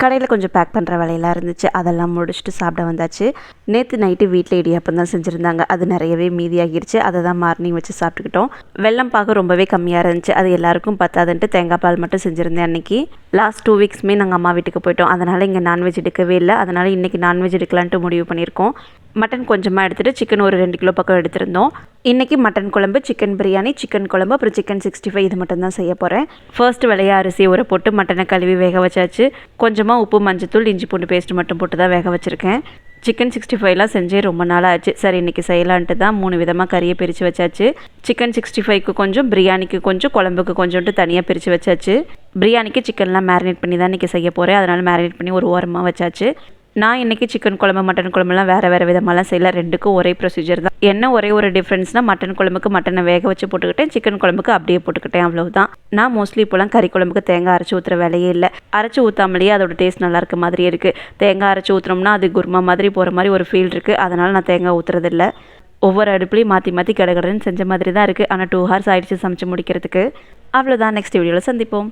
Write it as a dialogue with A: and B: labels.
A: கடையில் கொஞ்சம் பேக் பண்ணுற வேலையெல்லாம் இருந்துச்சு, அதெல்லாம் முடிச்சுட்டு சாப்பிட வந்தாச்சு. நேற்று நைட்டு வீட்டில் இடியாப்பம் தான் செஞ்சுருந்தாங்க, அது நிறையவே மீதியாகிடுச்சு. அதை தான் மார்னிங் வச்சு சாப்பிட்டுக்கிட்டோம். வெல்லம் பாகு ரொம்பவே கம்மியாக இருந்துச்சு, அது எல்லாருக்கும் பத்தாதுன்ட்டு தேங்காய் பால் மட்டும் செஞ்சுருந்தேன். அன்றைக்கி லாஸ்ட் 2 வீக்ஸுமே நாங்கள் அம்மா வீட்டுக்கு போயிட்டோம், அதனால் இங்கே நான்வெஜ் எடுக்கவே இல்லை. அதனால் இன்றைக்கி நான்வெஜ் எடுக்கலான்ட்டு முடிவு பண்ணியிருக்கோம். மட்டன் கொஞ்சமாக எடுத்துகிட்டு சிக்கன் ஒரு 2 கிலோ பக்கம் எடுத்திருந்தோம். இன்றைக்கி மட்டன் குழம்பு, சிக்கன் பிரியாணி, சிக்கன் குழம்பு, அப்புறம் சிக்கன் 65 இது மட்டும் தான் செய்ய போகிறேன். ஃபர்ஸ்ட் வேலையை அரிசி ஊற போட்டு மட்டனை கழுவி வேக வச்சாச்சு. கொஞ்சமாக உப்பு, மஞ்சத்தூள், இஞ்சி பூண்டு பேஸ்ட் மட்டும் போட்டு தான் வேக வச்சுருக்கேன். சிக்கன் 65லாம் செஞ்சே ரொம்ப நாள் ஆச்சு. சரி இன்றைக்கி செய்யலான்ட்டு தான் 3 விதமாக கறியை பிரித்து வச்சாச்சு. சிக்கன் 65க்கு கொஞ்சம், பிரியாணிக்கு கொஞ்சம், குழம்புக்கு கொஞ்சோன்ட்டு தனியாக பிரித்து வச்சாச்சு. பிரியாணிக்கு சிக்கன்லாம் மேரினேட் பண்ணி தான் இன்றைக்கி செய்ய போகிறேன், அதனால் மேரினேட் பண்ணி ஒரு ஓரமாக வச்சாச்சு. நான் இன்றைக்கி சிக்கன் குழம்பு, மட்டன் குழம்புலாம் வேறு விதமாலாம் செய்யல, ரெண்டுக்கும் ஒரே ப்ரொசீஜர் தான். என்ன ஒரே ஒரு டிஃப்ரென்ஸ்னால் மட்டன் குழம்புக்கு மட்டனை வேக வச்சு போட்டுக்கிட்டேன், சிக்கன் குழம்புக்கு அப்படியே போட்டுக்கிட்டேன், அவ்வளவுதான். நான் மோஸ்ட்லி இப்போலாம் கறி குழம்புக்கு தேங்காய் அரைச்சி ஊற்றுற வேலையே இல்லை. அரைச்சி ஊற்றாமலேயே அதோட டேஸ்ட் நல்லா இருக்க மாதிரியே இருக்குது. தேங்காய் அரைச்சி ஊற்றுனோம்னா அது குருமா மாதிரி போகிற மாதிரி ஒரு ஃபீல் இருக்குது, அதனால் நான் தேங்காய் ஊற்றுறதில்ல. ஒவ்வொரு அடுப்புலையும் மாற்றி கடகடன்னு செஞ்ச மாதிரி தான் இருக்குது. ஆனால் 2 hours ஆகிடுச்சு சமைச்சு முடிக்கிறதுக்கு. அவ்வளோதான், நெக்ஸ்ட் வீடியோவில் சந்திப்போம்.